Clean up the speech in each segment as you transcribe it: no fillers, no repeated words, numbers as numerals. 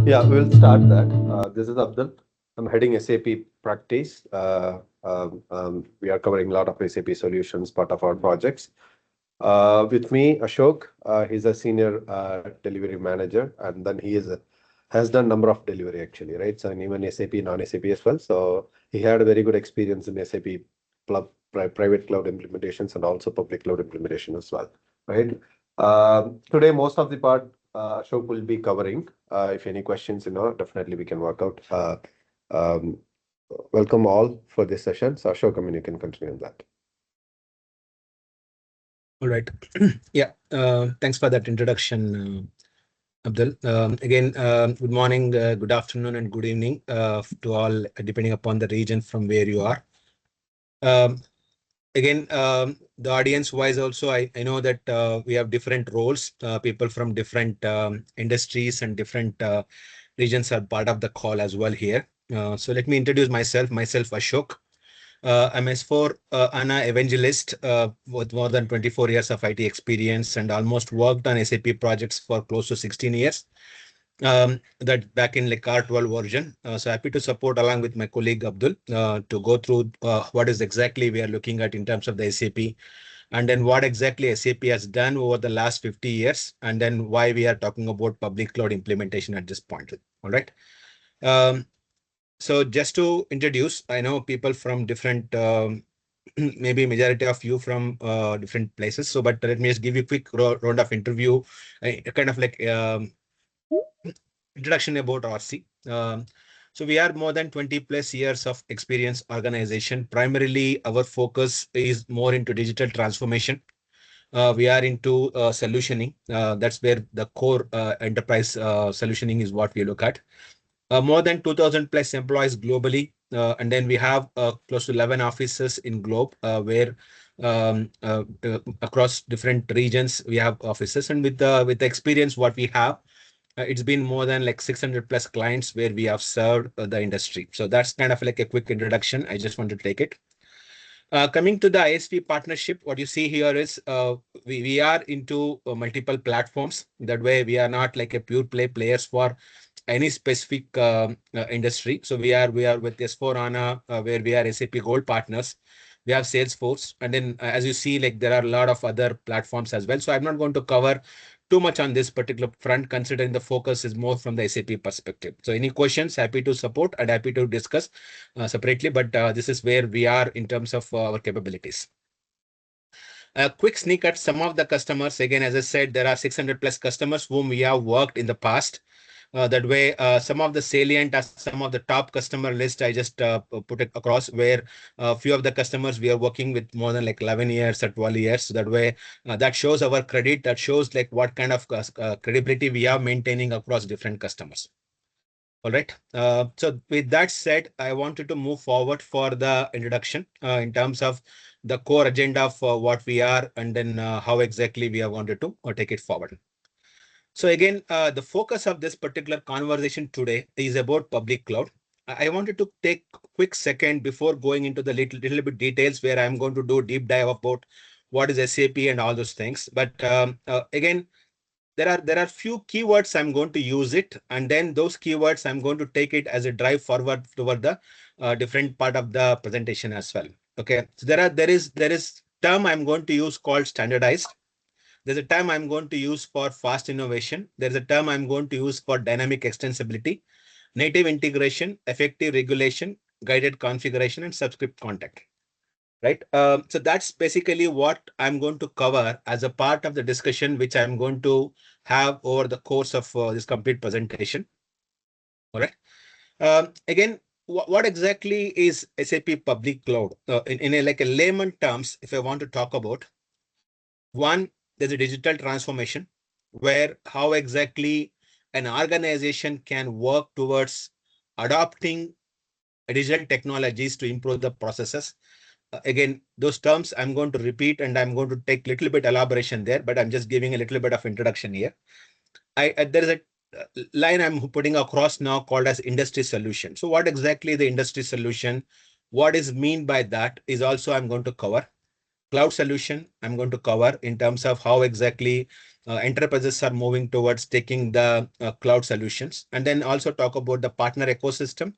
Yeah, we'll start that. This is Abdul. I'm heading SAP practice. We are covering a lot of SAP solutions, part of our projects. With me, Ashok. He's a senior delivery manager, and then has done number of delivery actually, right? So and even SAP, non-SAP as well. So he had a very good experience in SAP private cloud implementations and also public cloud implementation as well, right? Today, most of the part Ashok will be covering. If any questions, definitely we can work out. Um, Welcome all for this session. So Ashok, I mean, you can continue on that. All right. Yeah. Thanks for that introduction, Abdul. Again, good morning, good afternoon, and good evening to all, depending upon the region from where you are. Again, the audience-wise also, I know that we have different roles. People from different industries and different regions are part of the call as well here. So let me introduce myself. Myself, Ashok. I'm S4 ANA evangelist with more than 24 years of IT experience and almost worked on SAP projects for close to 16 years. That back in like R12 version. So happy to support along with my colleague Abdul to go through what is exactly we are looking at in terms of the SAP, and then what exactly SAP has done over the last 50 years, and then why we are talking about public cloud implementation at this point. All right. So just to introduce, I know people from different, maybe majority of you from different places. So, but let me just give you a quick round of interview, kind of like introduction about RC. So we are more than 20 plus years of experience organization. Primarily, our focus is more into digital transformation. We are into solutioning. That's where the core enterprise solutioning is what we look at. More than 2,000 plus employees globally. And then we have close to 11 offices in globe where across different regions we have offices. And with the experience what we have, it's been more than like 600 plus clients where we have served the industry. So that's kind of like a quick introduction. I just want to take it. Coming to the ISV partnership, what you see here is we are into multiple platforms. That way, we are not like a pure play players for any specific industry. So we are with S4 HANA, where we are SAP Gold partners. We have Salesforce, and then as you see, like there are a lot of other platforms as well. So I'm not going to cover too much on this particular front, considering the focus is more from the SAP perspective. So any questions, happy to support and happy to discuss separately, but this is where we are in terms of our capabilities. A quick sneak at some of the customers. Again, as I said, there are 600 plus customers whom we have worked in the past. That way, some of the salient as some of the top customer list, I just put it across where a few of the customers we are working with more than like 11 years or 12 years. So that way, that shows our credit, that shows like what kind of credibility we are maintaining across different customers. All right. So with that said, I wanted to move forward for the introduction in terms of the core agenda of what we are and then how exactly we are wanted to take it forward. So again, the focus of this particular conversation today is about public cloud. I wanted to take a quick second before going into the little bit details where I'm going to do deep dive about what is SAP and all those things. But again, there are few keywords I'm going to use it, and then those keywords I'm going to take it as a drive forward toward the different part of the presentation as well. Okay, so there is term I'm going to use called standardized. There's a term I'm going to use for fast innovation. There's a term I'm going to use for dynamic extensibility, native integration, effective regulation, guided configuration, and subscript contact. Right. So that's basically what I'm going to cover as a part of the discussion, which I'm going to have over the course of this complete presentation. All right. Again, what exactly is SAP Public Cloud? In a, like a layman terms, if I want to talk about, one, there's a digital transformation where how exactly an organization can work towards adopting digital technologies to improve the processes. Again, those terms I'm going to repeat and I'm going to take a little bit elaboration there, but I'm just giving a little bit of introduction here. There is a line I'm putting across now called as industry solution. So what exactly the industry solution, what is mean by that is also I'm going to cover. cloud solution I'm going to cover in terms of how exactly enterprises are moving towards taking the cloud solutions, and then also talk about the partner ecosystem,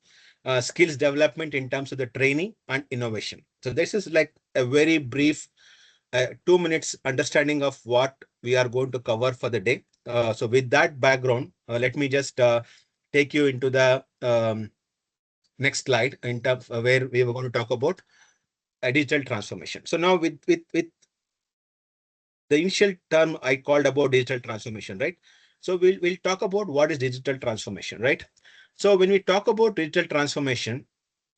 skills development in terms of the training and innovation. So this is like a very brief 2 minutes understanding of what we are going to cover for the day. So with that background, let me just take you into the next slide in terms of where we were going to talk about digital transformation. So now with the initial term I called about digital transformation, right? So we'll talk about what is digital transformation, right? So when we talk about digital transformation,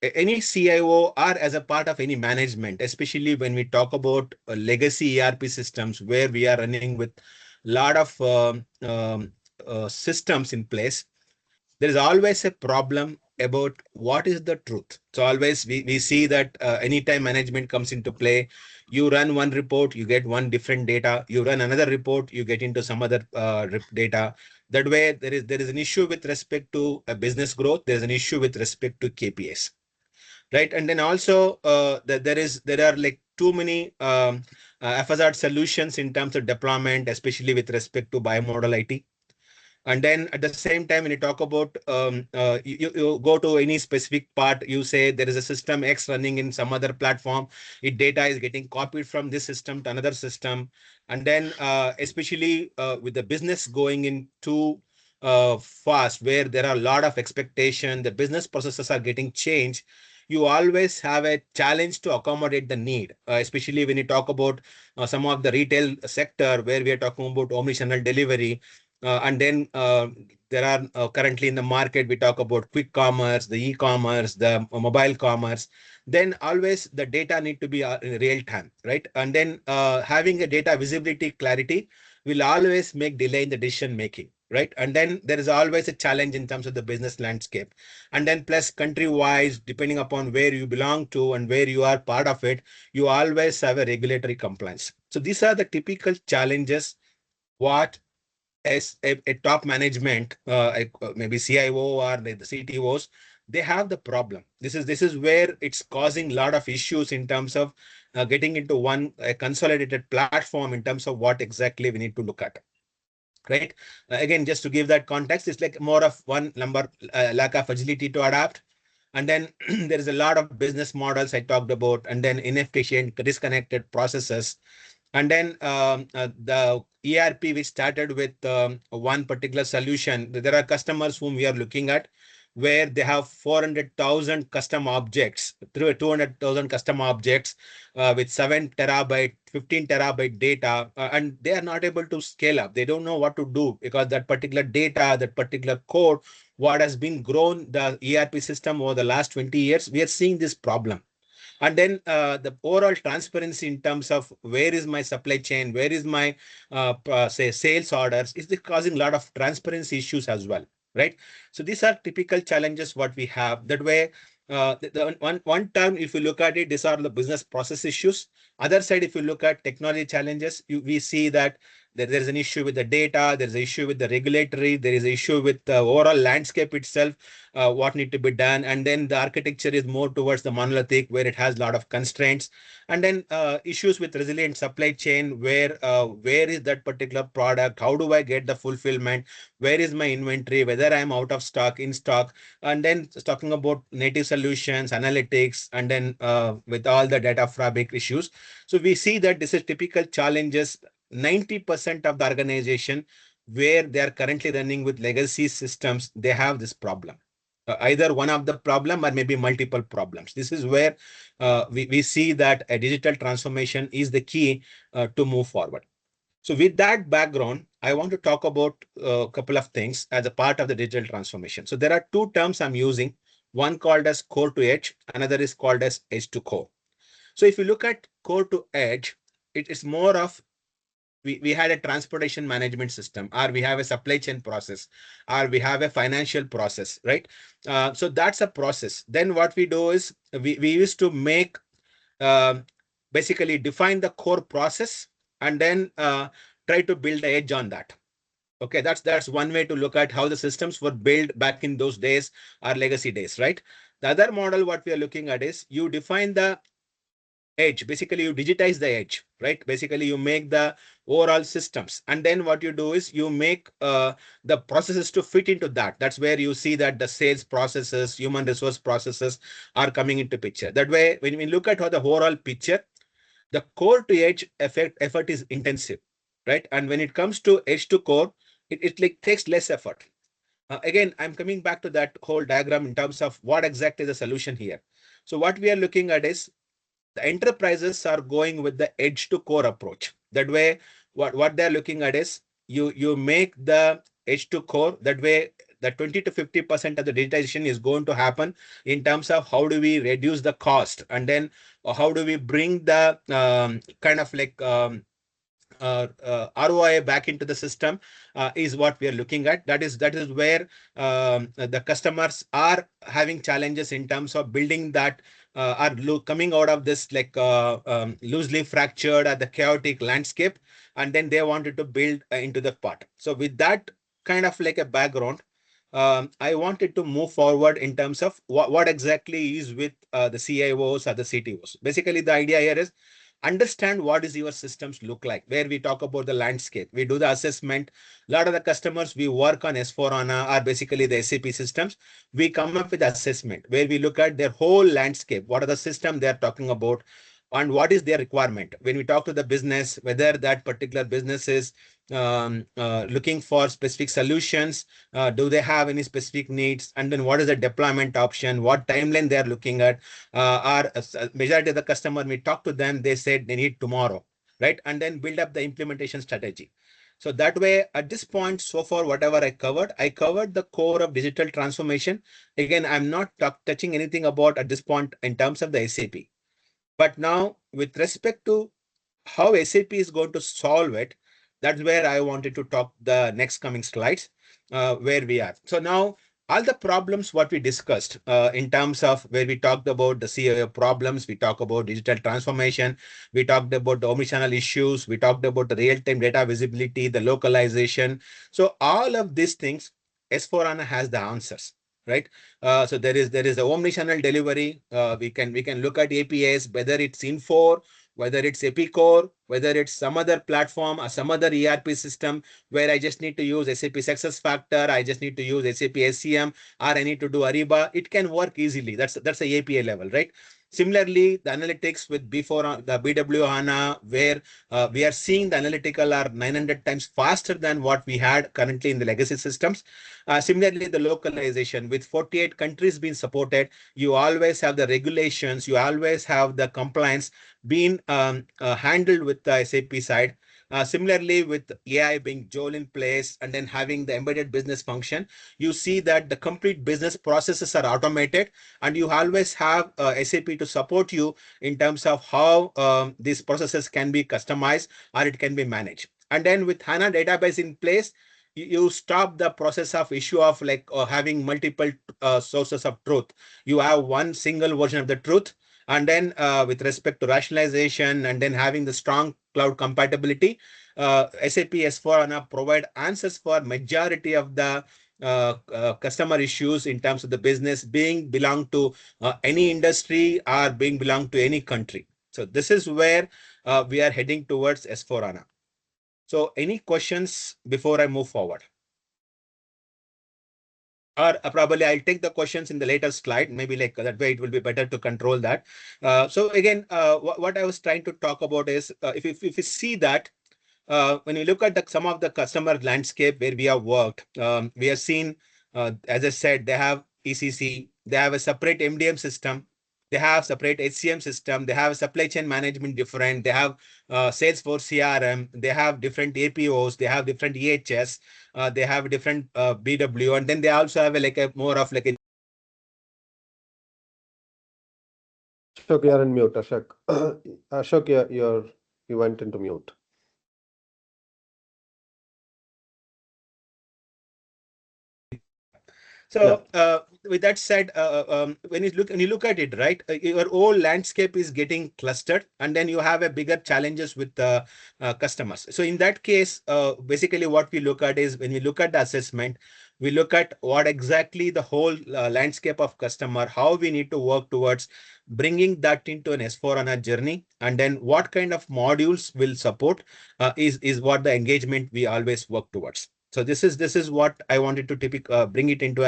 any CIO or as a part of any management, especially when we talk about legacy ERP systems where we are running with a lot of systems in place, there is always a problem about what is the truth. So always we see that anytime management comes into play, you run one report, you get one different data. You run another report, you get into some other data. That way, there is an issue with respect to business growth. There's an issue with respect to KPIs, right? And then also there are like too many FSR solutions in terms of deployment, especially with respect to bimodal IT. And then at the same time, when you talk about you go to any specific part, you say there is a system X running in some other platform. It data is getting copied from this system to another system. And then especially with the business going in too fast, where there are a lot of expectation, the business processes are getting changed. You always have a challenge to accommodate the need, especially when you talk about some of the retail sector where we are talking about omnichannel delivery. And then there are currently in the market, we talk about quick commerce, the e-commerce, the mobile commerce. Then always the data need to be in real time, right? And then having a data visibility clarity will always make delay in the decision making, right? And then there is always a challenge in terms of the business landscape. And then plus country wise, depending upon where you belong to and where you are part of it, you always have a regulatory compliance. So these are the typical challenges what as a top management, maybe CIO or the CTOs, they have the problem. This is where it's causing a lot of issues in terms of getting into one consolidated platform in terms of what exactly we need to look at. Right. Again, just to give that context, it's like more of one number lack of agility to adapt. And then there is a lot of business models I talked about, and then inefficient, disconnected processes. And then the ERP, we started with one particular solution. There are customers whom we are looking at where they have 400,000 custom objects, through 200,000 custom objects with 7 terabyte, 15 terabyte data, and they are not able to scale up. They don't know what to do because that particular data, that particular code, what has been grown the ERP system over the last 20 years, we are seeing this problem. And then the overall transparency in terms of where is my supply chain, where is my say sales orders, is causing a lot of transparency issues as well, right? So these are typical challenges what we have. That way, the one term, if you look at it, these are the business process issues. Other side, if you look at technology challenges, we see that there is an issue with the data, there is an issue with the regulatory, there is an issue with the overall landscape itself, what need to be done. And then the architecture is more towards the monolithic, where it has a lot of constraints. And then issues with resilient supply chain, where is that particular product? How do I get the fulfillment? Where is my inventory? Whether I'm out of stock, in stock. And then talking about native solutions, analytics, and then with all the data fabric issues. So we see that this is typical challenges. 90% of the organization where they are currently running with legacy systems, they have this problem. Either one of the problem or maybe multiple problems. This is where we see that a digital transformation is the key to move forward. So with that background, I want to talk about a couple of things as a part of the digital transformation. So there are two terms I'm using, one called as core to edge, another is called as edge to core. So if you look at core to edge, it is more of we had a transportation management system, or we have a supply chain process, or we have a financial process, right? So that's a process. Then what we do is we used to make basically define the core process and then try to build the edge on that. Okay, that's one way to look at how the systems were built back in those days, our legacy days, right? The other model what we are looking at is you define the edge. Basically, you digitize the edge, right? Basically, you make the overall systems. And then what you do is you make the processes to fit into that. That's where you see that the sales processes, human resource processes are coming into picture. That way, when we look at how the overall picture, the core to edge effort is intensive, right? And when it comes to edge to core, it like takes less effort. Again, I'm coming back to that whole diagram in terms of what exactly is the solution here. So what we are looking at is the enterprises are going with the edge to core approach. That way, what they're looking at is you make the edge to core. That way, the 20 to 50% of the digitization is going to happen in terms of how do we reduce the cost, and then how do we bring the kind of like ROI back into the system is what we are looking at. That is where the customers are having challenges in terms of building that are coming out of this like loosely fractured or the chaotic landscape, and then they wanted to build into the part. So with that kind of like a background, I wanted to move forward in terms of what exactly is with the CIOs or the CTOs. Basically, the idea here is understand what is your systems look like, where we talk about the landscape, we do the assessment. A lot of the customers we work on S4HANA are basically the SAP systems. We come up with assessment where we look at their whole landscape, what are the system they're talking about, and what is their requirement. When we talk to the business, whether that particular business is looking for specific solutions, do they have any specific needs, and then what is the deployment option, what timeline they're looking at. Our majority of the customer, we talk to them, they said they need tomorrow, right? And then build up the implementation strategy. So that way, at this point, so far, whatever I covered the core of digital transformation. Again, I'm not touching anything about at this point in terms of the SAP. But now, with respect to how SAP is going to solve it, that's where I wanted to talk the next coming slides, where we are. So now, all the problems what we discussed in terms of where we talked about the CIO problems, we talk about digital transformation, we talked about the omnichannel issues, we talked about the real-time data visibility, the localization. So all of these things, S4HANA has the answers, right? So there is the omnichannel delivery. We can look at APIs, whether it's Info, whether it's Epicor, whether it's some other platform or some other ERP system where I just need to use SAP SuccessFactors, I just need to use SAP SCM, or I need to do Ariba. It can work easily. That's the API level, right? Similarly, the analytics with before the BW HANA, where we are seeing the analytical are 900 times faster than what we had currently in the legacy systems. Similarly, the localization with 48 countries being supported, you always have the regulations, you always have the compliance being handled with the SAP side. Similarly, with AI being Joel in place and then having the embedded business function, you see that the complete business processes are automated, and you always have SAP to support you in terms of how these processes can be customized or it can be managed. And then with HANA database in place, you stop the process of issue of like having multiple sources of truth. You have one single version of the truth. And then with respect to rationalization and then having the strong cloud compatibility, SAP S4HANA provide answers for majority of the customer issues in terms of the business being belong to any industry or being belong to any country. So this is where we are heading towards S4HANA. So any questions before I move forward? Or probably I'll take the questions in the later slide. Maybe like that way it will be better to control that. So again, what I was trying to talk about is if you see that when you look at some of the customer landscape where we have worked, we have seen, as I said, they have ECC, they have a separate MDM system, they have separate HCM system, they have supply chain management different, they have Salesforce CRM, they have different APOs, they have different EHS, they have different BW, and then they also have like a more of like a Ashok, you're in mute, Ashok. Ashok, you went into mute. So with that said, when you look at it, right, your whole landscape is getting clustered, and then you have a bigger challenges with customers. So in that case, basically what we look at is when we look at the assessment, We look at what exactly the whole landscape of customer, how we need to work towards bringing that into an S4HANA journey, and then what kind of modules will support is what the engagement we always work towards. So this is what I wanted to bring it into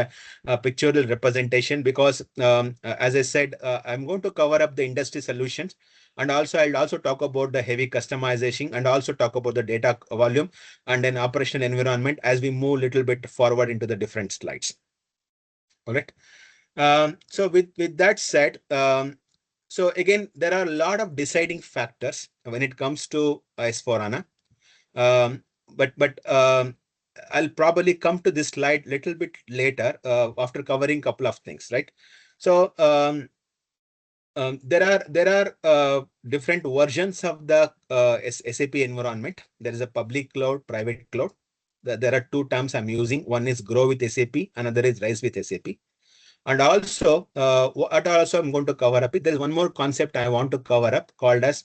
a pictorial representation, because as I said, I'm going to cover up the industry solutions, and also I'll also talk about the heavy customization, and also talk about the data volume and then operational environment as we move a little bit forward into the different slides. All right. So with that said, so again, there are a lot of deciding factors when it comes to S4HANA. But I'll probably come to this slide a little bit later after covering a couple of things, right? So there are different versions of the SAP environment. There is a public cloud, private cloud. There are two terms I'm using. One is grow with SAP, another is rise with SAP. And also, what also I'm going to cover up, there is one more concept I want to cover up called as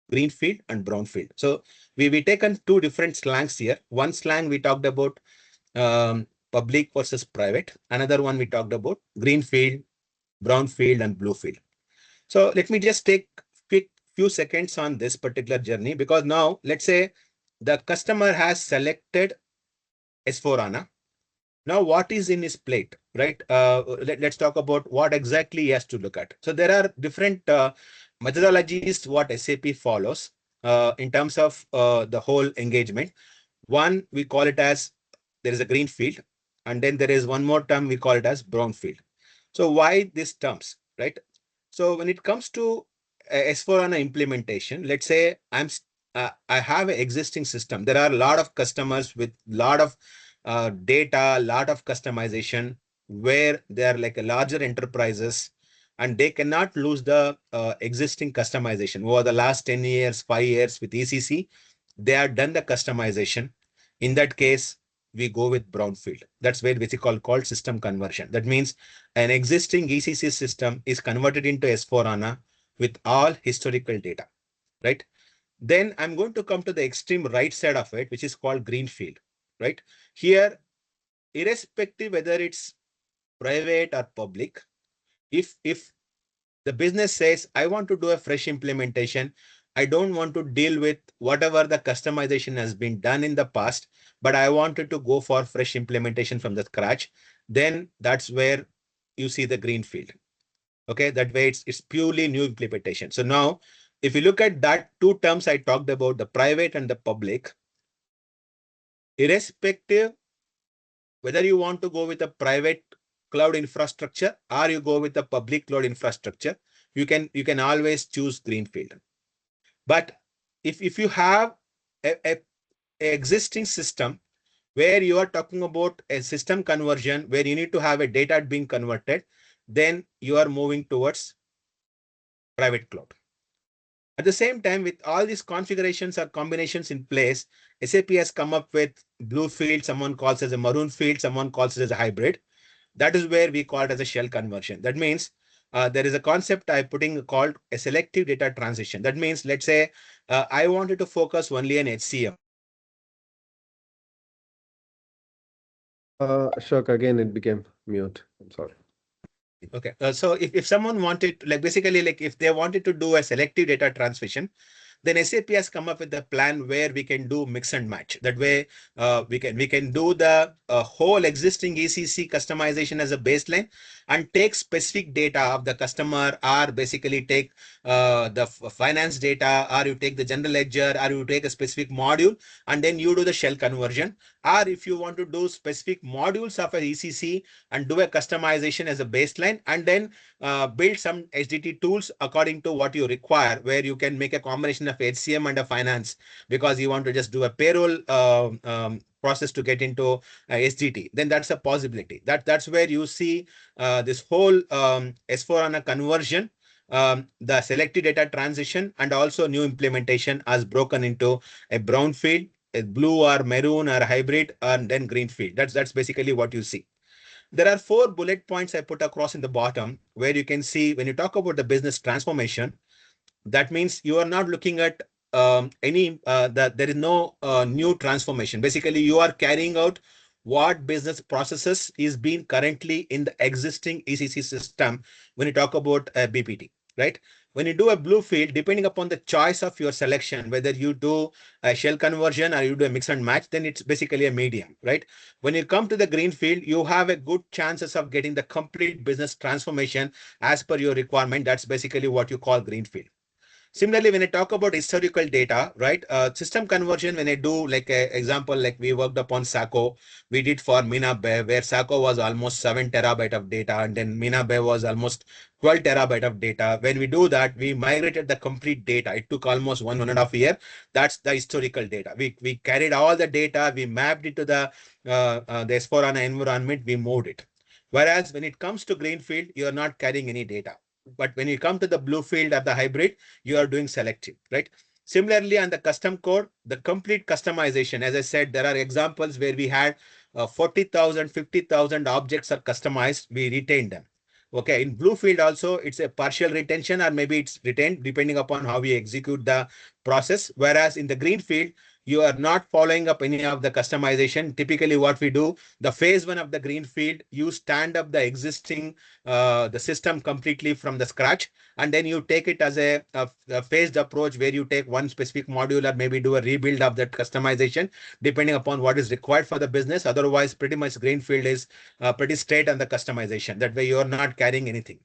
Greenfield and Brownfield. So we taken two different slangs here. One slang we talked about public versus private. Another one we talked about Greenfield, Brownfield, and Bluefield. So let me just take quick few seconds on this particular journey, because now let's say the customer has selected S4HANA. Now what is in his plate, right? Let's talk about what exactly he has to look at. So there are different methodologies what SAP follows in terms of the whole engagement. One, we call it as there is a greenfield, and then there is one more term we call it as brownfield. So why these terms, right? So when it comes to S4HANA implementation, let's say I have an existing system. There are a lot of customers with a lot of data, a lot of customization, where they are like a larger enterprises, and they cannot lose the existing customization. Over the last 10 years, 5 years with ECC, they have done the customization. In that case, we go with brownfield. That's where we called system conversion. That means an existing ECC system is converted into S4HANA with all historical data, right? Then I'm going to come to the extreme right side of it, which is called greenfield, right? Here, irrespective whether it's private or public, if the business says, I want to do a fresh implementation, I don't want to deal with whatever the customization has been done in the past, but I wanted to go for fresh implementation from the scratch, then that's where you see the greenfield. Okay, that way it's purely new implementation. So now, if you look at that two terms I talked about, the private and the public, irrespective whether you want to go with a private cloud infrastructure or you go with the public cloud infrastructure, you can always choose greenfield. But if you have a existing system where you are talking about a system conversion where you need to have a data being converted, then you are moving towards private cloud. At the same time, with all these configurations or combinations in place, SAP has come up with blue field, someone calls as a maroon field, someone calls it as a hybrid. That is where we call it as a shell conversion. That means there is a concept I'm putting called a selective data transition. That means, let's say, I wanted to focus only on HCM. Ashok, again, it became mute. I'm sorry. Okay. So if someone wanted, like basically, like if they wanted to do a selective data transmission, then SAP has come up with a plan where we can do mix and match. That way, we can do the whole existing ECC customization as a baseline and take specific data of the customer, or basically take the finance data, or you take the general ledger, or you take a specific module, and then you do the shell conversion. Or if you want to do specific modules of a ECC and do a customization as a baseline, and then build some HDT tools according to what you require, where you can make a combination of HCM and a finance, because you want to just do a payroll process to get into SGT, then that's a possibility. That's where you see this whole S4HANA conversion, the selected data transition, and also new implementation as broken into a brownfield, a blue or maroon or hybrid, and then greenfield. That's basically what you see. There are 4 bullet points I put across in the bottom, where you can see when you talk about the business transformation, that means you are not looking at there is no new transformation. Basically, you are carrying out what business processes is being currently in the existing ECC system when you talk about BPT, right? When you do a blue field, depending upon the choice of your selection, whether you do a shell conversion or you do a mix and match, then it's basically a medium, right? When you come to the green field, you have a good chances of getting the complete business transformation as per your requirement. That's basically what you call greenfield. Similarly, when I talk about historical data, right, system conversion, when I do like a example, like we worked upon SACO, we did for Minabe, where SACO was almost 7 terabyte of data, and then Minabe was almost 12 terabyte of data. When we do that, we migrated the complete data. It took almost 1.5 years. That's the historical data. We carried all the data, we mapped it to the S4HANA environment, we moved it. Whereas when it comes to Greenfield, you're not carrying any data. But when you come to the blue field or the hybrid, you are doing selective, right? Similarly, on the custom code, the complete customization, as I said, there are examples where we had 40,000, 50,000 objects are customized, we retain them. Okay, in blue field also, it's a partial retention or maybe it's retained depending upon how we execute the process. Whereas in the green field, you are not following up any of the customization. Typically what we do, the phase one of the green field, you stand up the existing, the system completely from the scratch, and then you take it as a phased approach where you take one specific module or maybe do a rebuild of that customization depending upon what is required for the business. Otherwise, pretty much greenfield is pretty straight on the customization. That way you are not carrying anything,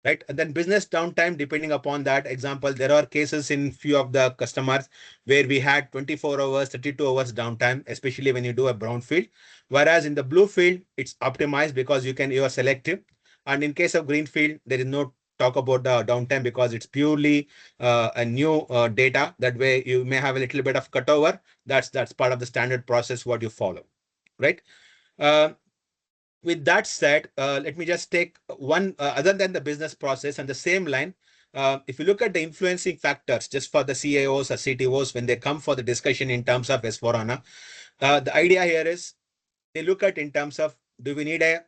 right? And then business downtime, depending upon that example, there are cases in few of the customers where we had 24 hours, 32 hours downtime, especially when you do a brownfield. Whereas in the blue field, it's optimized because you are selective. And in case of greenfield, there is no talk about the downtime because it's purely a new data. That way you may have a little bit of cutover. That's part of the standard process what you follow, right? Uh, with that said, let me just take one other than the business process and the same line. If you look at the influencing factors just for the CIOs or CTOs when they come for the discussion in terms of S4HANA, the idea here is they look at in terms of, do we need a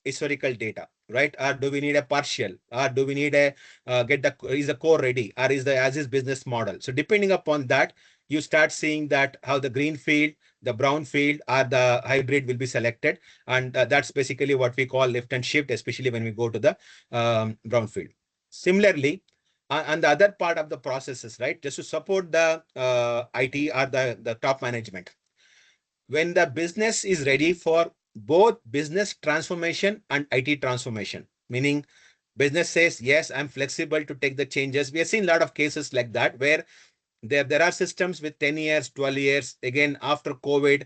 historical data, right? Or do we need a partial, or do we need a is the core ready, or is the as is business model? So depending upon that, you start seeing that how the green field, the brown field, or the hybrid will be selected. And that's basically what we call lift and shift, especially when we go to the brown field. Similarly, on the other part of the processes, right, just to support the IT or the top management, when the business is ready for both business transformation and IT transformation, meaning business says, yes, I'm flexible to take the changes. We have seen a lot of cases like that where there are systems with 10 years, 12 years. Again, after COVID,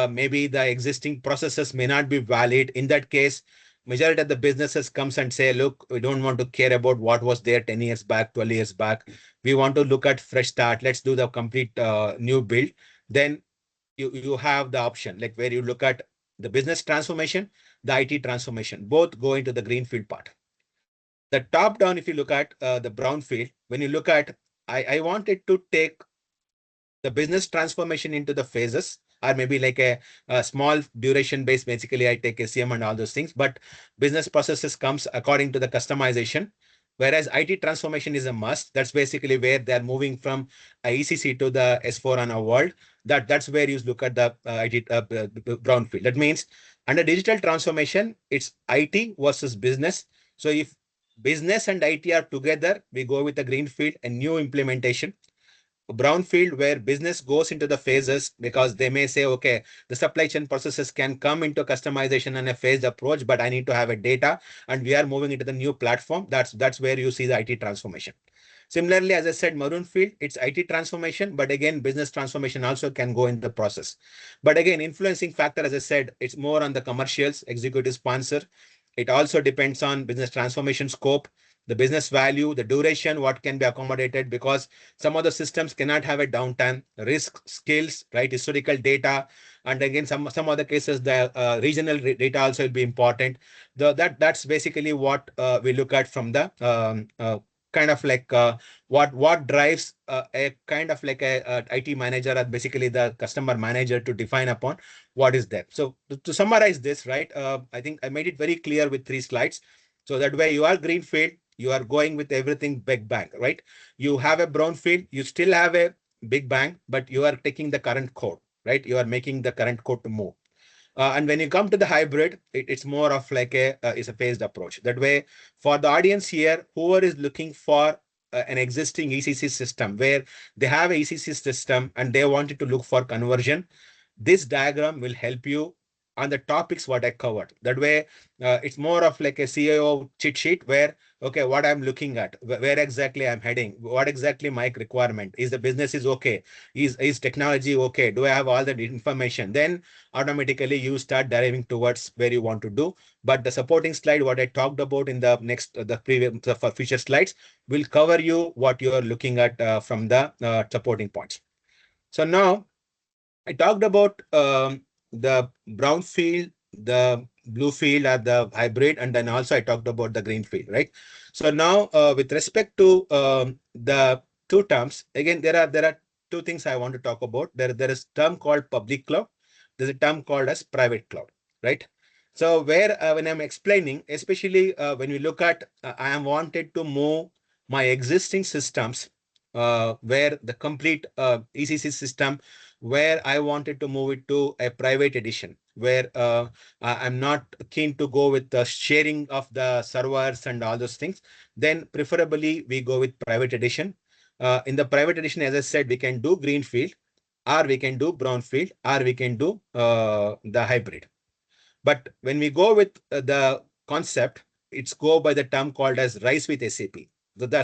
maybe the existing processes may not be valid. In that case, majority of the businesses comes and say, look, we don't want to care about what was there 10 years back, 12 years back. We want to look at fresh start. Let's do the complete new build. Then you have the option like where you look at the business transformation, the IT transformation, both go into the greenfield part. The top down, if you look at the brownfield, when you look at, I wanted to take the business transformation into the phases, or maybe like a small duration base. Basically, I take SCM and all those things, but business processes comes according to the customization. Whereas IT transformation is a must. That's basically where they're moving from ECC to the S4HANA world. That's where you look at the IT brownfield. That means under digital transformation, it's IT versus business. So if business and IT are together, we go with a greenfield, a new implementation. Brownfield, where business goes into the phases because they may say, okay, the supply chain processes can come into customization and a phased approach, but I need to have a data and we are moving into the new platform. That's where you see the IT transformation. Similarly, as I said, maroon field, it's IT transformation, but again, business transformation also can go in the process. But again, influencing factor, as I said, it's more on the commercials, executive sponsor. It also depends on business transformation scope, the business value, the duration, what can be accommodated, because some of the systems cannot have a downtime, risk, skills, right, historical data. And again, some other cases, the regional data also will be important. That's basically what we look at from the kind of like what drives a kind of like a IT manager or basically the customer manager to define upon what is there. So to summarize this, right, I think I made it very clear with 3 slides. So that way you are greenfield, you are going with everything big bang, right? You have a brownfield, you still have a big bang, but you are taking the current code, right? You are making the current code to move. And when you come to the hybrid, it's more of like is a phased approach. That way, for the audience here, whoever is looking for an existing ECC system where they have a ECC system and they wanted to look for conversion, this diagram will help you on the topics what I covered. That way, it's more of like a CIO cheat sheet where, okay, what I'm looking at, where exactly I'm heading, what exactly my requirement is, the business is okay, is technology okay, do I have all that information? Then automatically you start deriving towards where you want to do. But the supporting slide, what I talked about in the next, the previous, for future slides, will cover you what you are looking at from the supporting points. So now I talked about the brownfield, the blue field, or the hybrid, and then also I talked about the green field, right? So now, with respect to the two terms, again, there are two things I want to talk about. There is term called public cloud. There's a term called as private cloud, right? So where when I'm explaining, especially when we look at, I am wanted to move my existing systems where the complete ECC system, where I wanted to move it to a private edition, where I'm not keen to go with the sharing of the servers and all those things, then preferably we go with private edition. In the private edition, as I said, we can do greenfield, or we can do brownfield, or we can do the hybrid. But when we go with the concept, it's go by the term called as rise with SAP.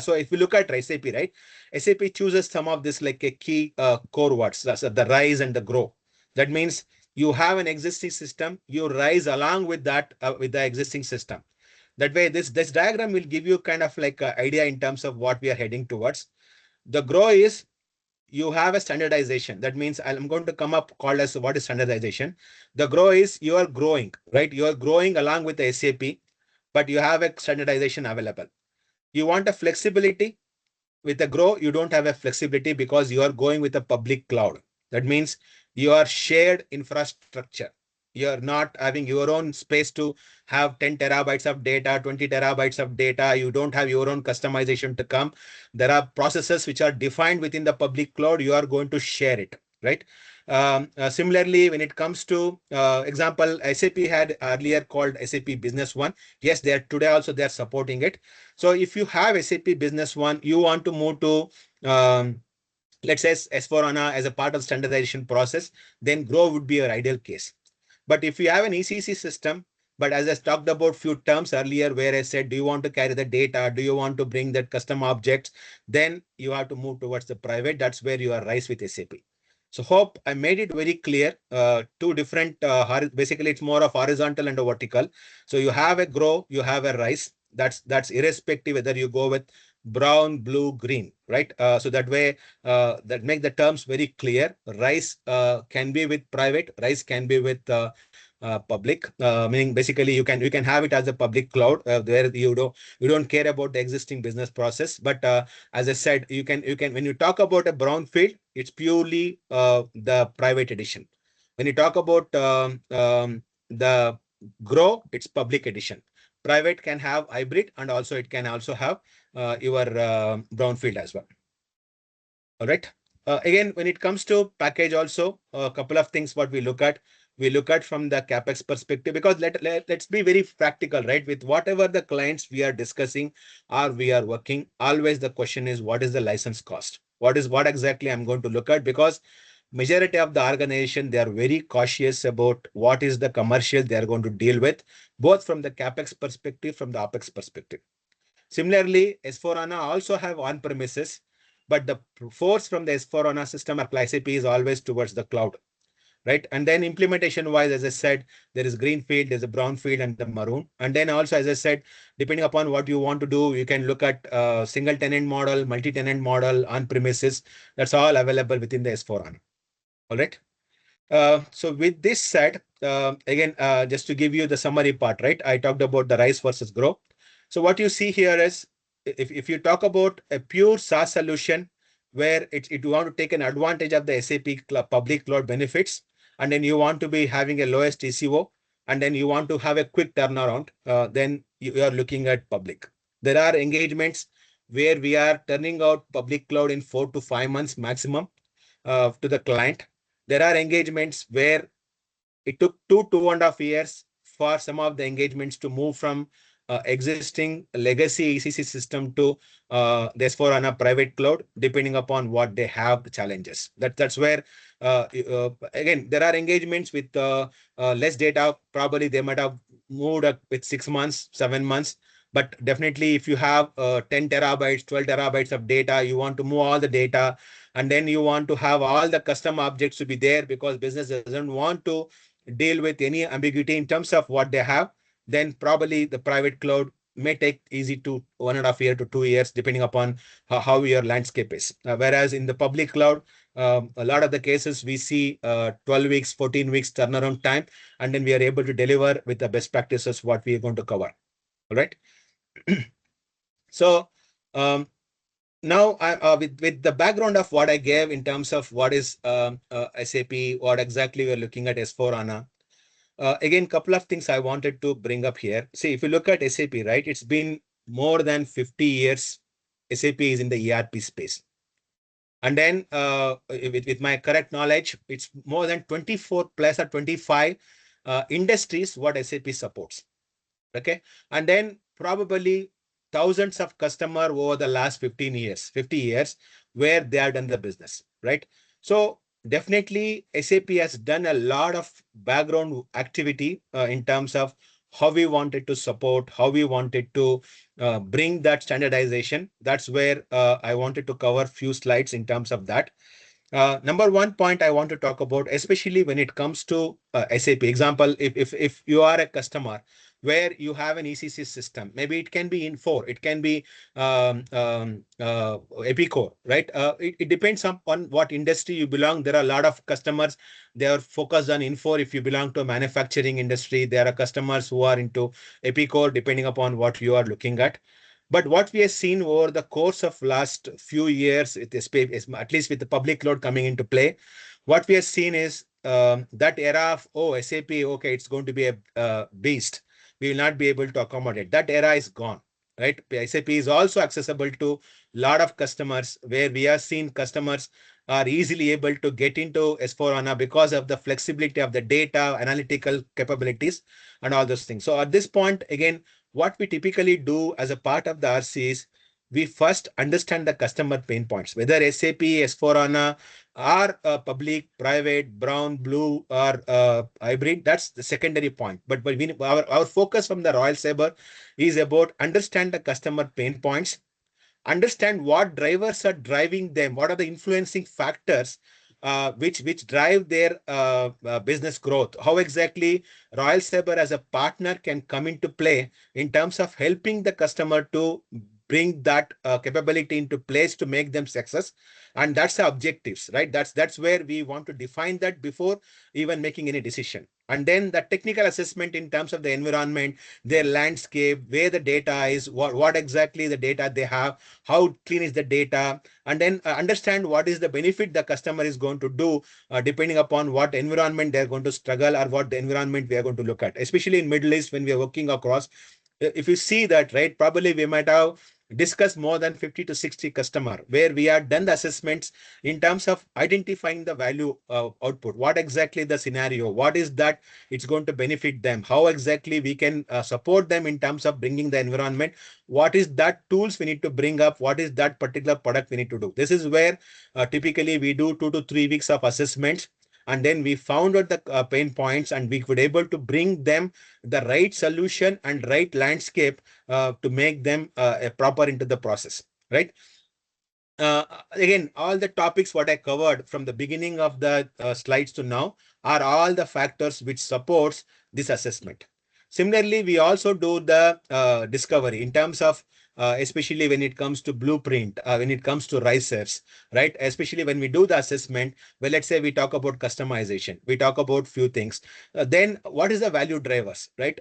So if we look at SAP, right, SAP chooses some of this like a key core words, that's the rise and the grow. That means you have an existing system, you rise along with that, with the existing system. That way, this diagram will give you kind of like an idea in terms of what we are heading towards. The grow is you have a standardization. That means I'm going to come up called as what is standardization. The grow is you are growing, right? You are growing along with the SAP, but you have a standardization available. You want a flexibility. With the grow, you don't have a flexibility because you are going with a public cloud. That means you are shared infrastructure. You're not having your own space to have 10 terabytes of data, 20 terabytes of data. You don't have your own customization to come. There are processes which are defined within the public cloud. You are going to share it, right? Similarly, when it comes to example, SAP had earlier called SAP Business One. Yes, they are today also they are supporting it. So if you have SAP Business One, you want to move to let's say S4HANA as a part of standardization process, then Grow would be your ideal case. But if you have an ECC system, but as I talked about few terms earlier, where I said, do you want to carry the data? Do you want to bring that custom objects? Then you have to move towards the private. That's where you are rise with SAP. So hope I made it very clear. Two different, basically it's more of horizontal and a vertical. So you have a grow, you have a rise. That's irrespective whether you go with brown, blue, green, right? So that way, that make the terms very clear. Rise can be with private, rise can be with public, meaning basically you can have it as a public cloud where you don't care about the existing business process. But as I said, you can when you talk about a brownfield, it's purely the private edition. When you talk about the grow, it's public edition. Private can have hybrid, and also it can also have your brownfield as well. All right. Again, when it comes to package, also a couple of things what we look at. We look at from the capex perspective, because let's be very practical, right? With whatever the clients we are discussing or we are working, always the question is what is the license cost? What exactly I'm going to look at? Because majority of the organization, they are very cautious about what is the commercial they are going to deal with, both from the capex perspective, from the opex perspective. Similarly, S4HANA also have on-premises, but the force from the S4HANA system or SAP is always towards the cloud, right? And then implementation-wise, as I said, there is greenfield, there's a brownfield, and the maroon. And then also, as I said, depending upon what you want to do, you can look at single tenant model, multi-tenant model, on-premises. That's all available within the S4HANA. All right. So with this said, again, just to give you the summary part, right? I talked about the rise versus grow. So what you see here is, if you talk about a pure SaaS solution where it you want to take an advantage of the SAP public cloud benefits, and then you want to be having a lowest TCO, and then you want to have a quick turnaround, then you are looking at public. There are engagements where we are turning out public cloud in 4 to 5 months maximum to the client. There are engagements where It took 2.5 years for some of the engagements to move from existing legacy ECC system to the S/4HANA private cloud, depending upon what they have the challenges. That's where again there are engagements with less data. Probably they might have moved up with 6 months, 7 months. But definitely, if you have 10 terabytes, 12 terabytes of data, you want to move all the data, and then you want to have all the custom objects to be there because business doesn't want to deal with any ambiguity in terms of what they have, then probably the private cloud may take easy to 1.5 years to 2 years, depending upon how your landscape is. Whereas in the public cloud, a lot of the cases we see 12 weeks, 14 weeks turnaround time, and then we are able to deliver with the best practices what we are going to cover. All right. So now, with the background of what I gave in terms of what is SAP, what exactly we're looking at S/4HANA, again, couple of things I wanted to bring up here. See, if you look at SAP, right, it's been more than 50 years SAP is in the ERP space. And then with my correct knowledge, it's more than 24 plus or 25 industries what SAP supports. Okay. And then probably thousands of customers over the last 50 years, where they have done the business, right? So definitely SAP has done a lot of background activity in terms of how we wanted to support, how we wanted to bring that standardization. That's where I wanted to cover few slides in terms of that. Number one point I want to talk about, especially when it comes to SAP. Example, if you are a customer where you have an ECC system, maybe it can be Infor, it can be Epicore, right? It depends on what industry you belong. There are a lot of customers, they are focused on Infor. If you belong to a manufacturing industry, there are customers who are into Epicore, depending upon what you are looking at. But what we have seen over the course of last few years, at least with the public cloud coming into play, what we have seen is that era of, oh, SAP, okay, it's going to be a beast. We will not be able to accommodate. That era is gone, right? SAP is also accessible to a lot of customers, where we have seen customers are easily able to get into S/4HANA because of the flexibility of the data, analytical capabilities, and all those things. So at this point, again, what we typically do as a part of the RC is we first understand the customer pain points, whether SAP, S/4HANA, or public, private, brown, blue, or hybrid. That's the secondary point. But our focus from the Royal Sabre is about understand the customer pain points, understand what drivers are driving them, what are the influencing factors which drive their business growth, how exactly Royal Sabre as a partner can come into play in terms of helping the customer to bring that capability into place to make them success. And that's the objectives, right? That's where we want to define that before even making any decision. And then the technical assessment in terms of the environment, their landscape, where the data is, what exactly the data they have, how clean is the data, and then understand what is the benefit the customer is going to do depending upon what environment they're going to struggle or what the environment we are going to look at. Especially in Middle East, when we are working across, if you see that, right, probably we might have discussed more than 50 to 60 customer where we have done the assessments in terms of identifying the value output, what exactly the scenario, what is that it's going to benefit them, how exactly we can support them in terms of bringing the environment, what is that tools we need to bring up, what is that particular product we need to do. This is where typically we do 2 to 3 weeks of assessments, and then we found out the pain points, and we could able to bring them the right solution and right landscape to make them proper into the process, right? Again, all the topics what I covered from the beginning of the slides to now are all the factors which supports this assessment. Similarly, we also do the discovery in terms of especially when it comes to blueprint, when it comes to risers, right? Especially when we do the assessment, well, let's say we talk about customization, we talk about few things. Then what is the value drivers, right?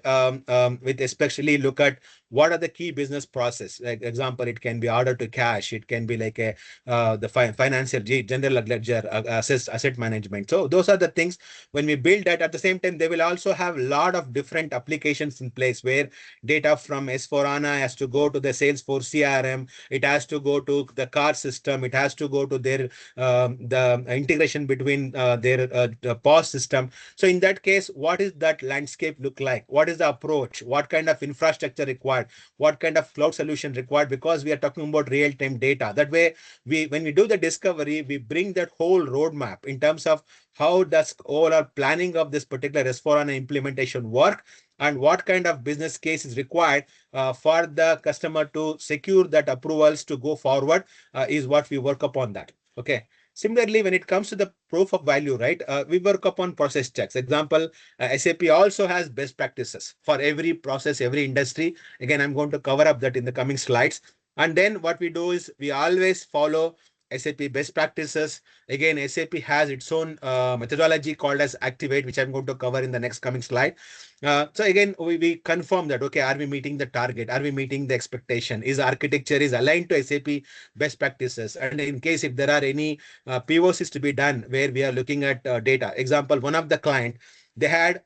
With especially look at what are the key business process. Like example, it can be order to cash, it can be like a the financial general ledger, asset management. So those are the things when we build that. At the same time, they will also have a lot of different applications in place where data from S/4HANA has to go to the SAP Salesforce CRM, it has to go to the car system, it has to go to their the integration between their the POS system. So in that case, what is that landscape look like? What is the approach? What kind of infrastructure required? What kind of cloud solution required? Because we are talking about real-time data. That way, when we do the discovery, we bring that whole roadmap in terms of how does overall planning of this particular S4HANA implementation work, and what kind of business case is required for the customer to secure that approvals to go forward is what we work upon that. Okay. Similarly, when it comes to the proof of value, right, we work upon process checks. Example, SAP also has best practices for every process, every industry. Again, I'm going to cover up that in the coming slides. And then what we do is we always follow SAP best practices. Again, SAP has its own methodology called as Activate, which I'm going to cover in the next coming slide. So again, we confirm that, okay, are we meeting the target? Are we meeting the expectation? Is architecture is aligned to SAP best practices? And in case if there are any POCs to be done where we are looking at data. Example, one of the client, they had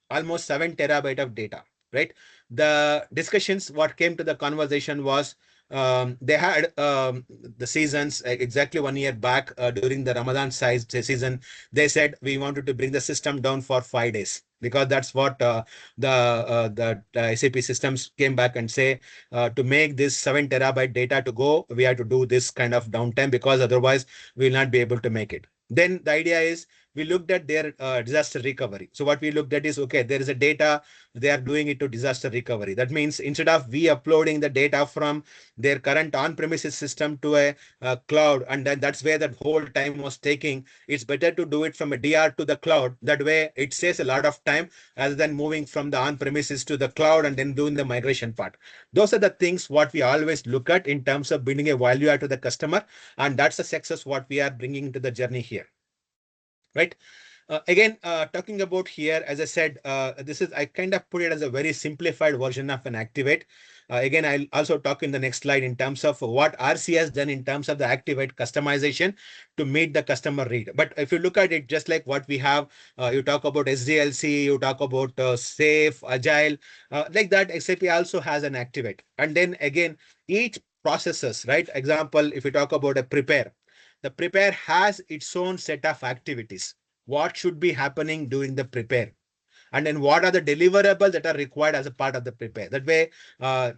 almost 7 terabyte of data, right? The discussions, what came to the conversation was they had the seasons exactly 1 year back during the Ramadan size season. They said we wanted to bring the system down for 5 days because that's what the SAP systems came back and say to make this 7 terabyte data to go, we have to do this kind of downtime because otherwise we will not be able to make it. Then the idea is we looked at their disaster recovery. So what we looked at is, okay, there is a data, they are doing it to disaster recovery. That means instead of we uploading the data from their current on-premises system to a cloud, and then that's where that whole time was taking, it's better to do it from a DR to the cloud. That way it saves a lot of time rather than moving from the on-premises to the cloud and then doing the migration part. Those are the things what we always look at in terms of building a value add to the customer, and that's the success what we are bringing into the journey here. Right. Again, talking about here, as I said, this is, I kind of put it as a very simplified version of an Activate. Again, I'll also talk in the next slide in terms of what RC has done in terms of the Activate customization to meet the customer need. But if you look at it, just like what we have, you talk about SDLC, you talk about safe, agile, like that, SAP also has an Activate. And then again, each processes, right? Example, if you talk about a prepare, the prepare has its own set of activities. What should be happening during the prepare? And then what are the deliverables that are required as a part of the prepare? That way,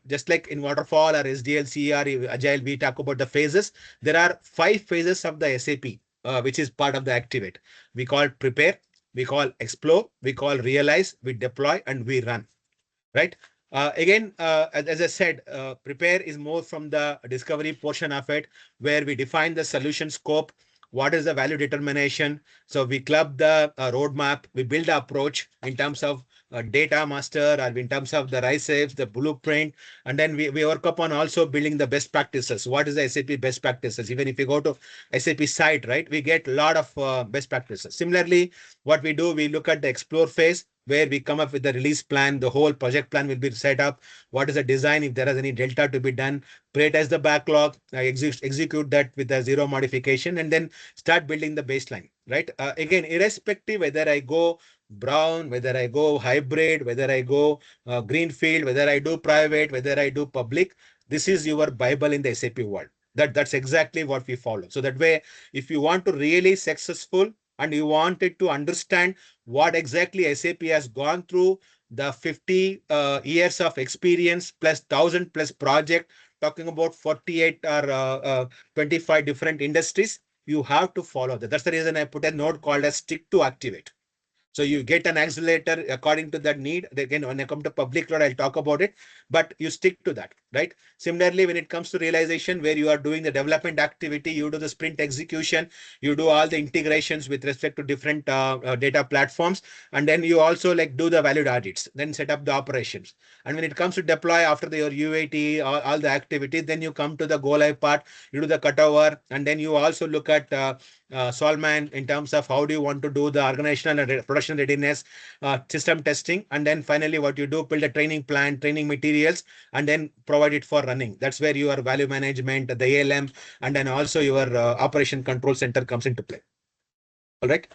just like in waterfall or SDLC or agile, we talk about the phases. There are 5 phases of the SAP, which is part of the Activate. We call prepare, we call explore, we call realize, we deploy, and we run. Right. Again, as I said, prepare is more from the discovery portion of it, where we define the solution scope. What is the value determination? So we club the roadmap, we build the approach in terms of data master or in terms of the RISEs, the blueprint, and then we work upon also building the best practices. What is the SAP best practices? Even if you go to SAP site, right, we get a lot of best practices. Similarly, what we do, we look at the explore phase, where we come up with the release plan, the whole project plan will be set up. What is the design? If there is any delta to be done, prioritize the backlog, execute that with a 0 modification, and then start building the baseline, right? Again, irrespective whether I go brown, whether I go hybrid, whether I go greenfield, whether I do private, whether I do public, this is your Bible in the SAP world. That's exactly what we follow. So that way, if you want to really successful and you wanted to understand what exactly SAP has gone through, the 50 years of experience plus 1,000 plus project, talking about 48 or 25 different industries, you have to follow that. That's the reason I put a note called as stick to Activate. So you get an accelerator according to that need. Again, when I come to public cloud, I'll talk about it, but you stick to that, right? Similarly, when it comes to realization, where you are doing the development activity, you do the sprint execution, you do all the integrations with respect to different data platforms, and then you also like do the value audits, then set up the operations. And when it comes to deploy after your UAT, all the activities, then you come to the go live part, you do the cutover, and then you also look at Solman in terms of how do you want to do the organizational and production readiness, system testing, and then finally what you do, build a training plan, training materials, and then provide it for running. That's where your value management, the ALM, and then also your operation control center comes into play. All right.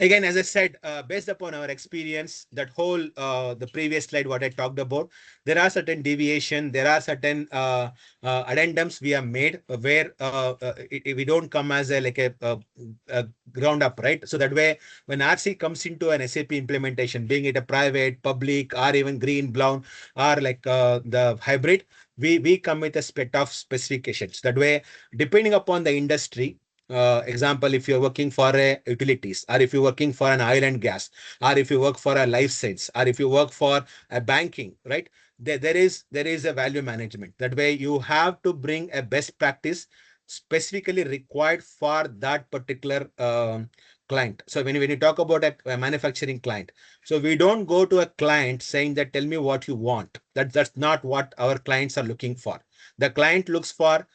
Again, as I said, based upon our experience, that whole the previous slide what I talked about, there are certain deviation, there are certain addendums we have made where we don't come as a like a ground up, right? So that way, when RC comes into an SAP implementation, being it a private, public, or even green, brown, or like the hybrid, we come with a set of specifications. That way, depending upon the industry, example, if you're working for a utilities, or if you're working for an oil and gas, or if you work for a life science, or if you work for a banking, right? There is a value management. That way, you have to bring a best practice specifically required for that particular client. So when you talk about a manufacturing client, so we don't go to a client saying that tell me what you want. That's not what our clients are looking for. The client looks for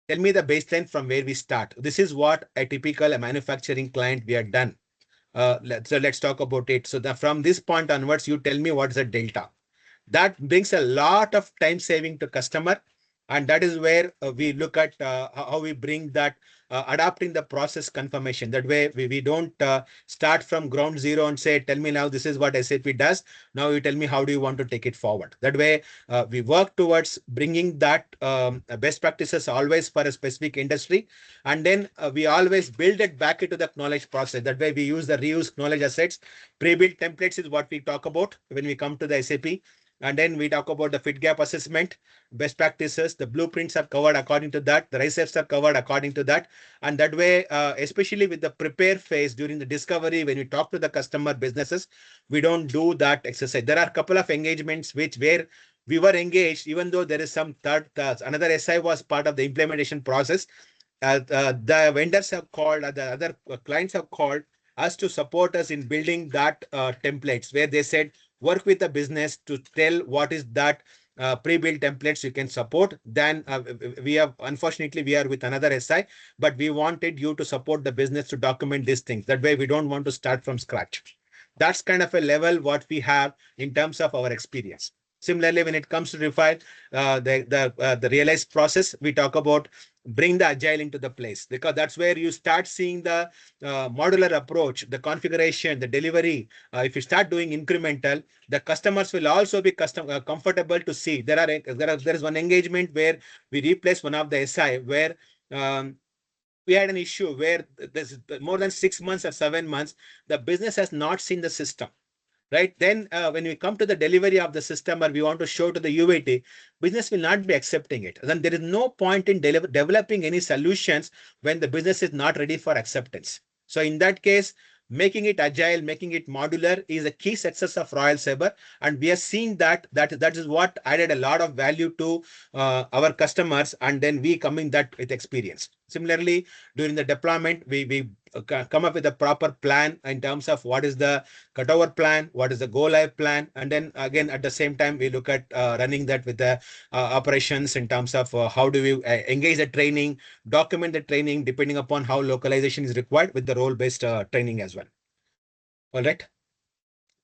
tell me the baseline from where we start. This is what a typical manufacturing client we are done. So let's talk about it. So from this point onwards, you tell me what's the delta. That brings a lot of time saving to customer, and that is where we look at how we bring that adapting the process confirmation. That way we don't start from ground zero and say tell me now this is what SAP does, now you tell me how do you want to take it forward. That way we work towards bringing that best practices always for a specific industry, and then we always build it back into the knowledge process. That way we use the reuse knowledge assets. Pre-built templates is what we talk about when we come to the SAP, and then we talk about the fit gap assessment, best practices, the blueprints are covered according to that, the recepts are covered according to that. And that way, especially with the prepare phase during the discovery, when we talk to the customer businesses, we don't do that exercise. There are a couple of engagements where we were engaged, even though there is some third, another SI was part of the implementation process. The vendors have called, the other clients have called us to support us in building that templates, where they said work with the business to tell what is that pre-built templates you can support. Then we have, unfortunately, we are with another SI, but we wanted you to support the business to document these things. That way, we don't want to start from scratch. That's kind of a level what we have in terms of our experience. Similarly, when it comes to refine the realized process, we talk about bring the agile into the place, because that's where you start seeing the modular approach, the configuration, the delivery. If you start doing incremental, the customers will also be comfortable to see. There is one engagement where we replace one of the SI where we had an issue where there's more than 6 months or 7 months, the business has not seen the system. Right then, when we come to the delivery of the system or we want to show to the UAT, business will not be accepting it. Then there is no point in developing any solutions when the business is not ready for acceptance. So in that case, making it agile, making it modular is a key success of Royal Sabre, and we are seeing that is what added a lot of value to our customers, and then we coming that with experience. Similarly, during the deployment, we come up with a proper plan in terms of what is the cutover plan, what is the go live plan, and then again at the same time we look at running that with the operations in terms of how do we engage the training, document the training depending upon how localization is required with the role-based training as well. All right.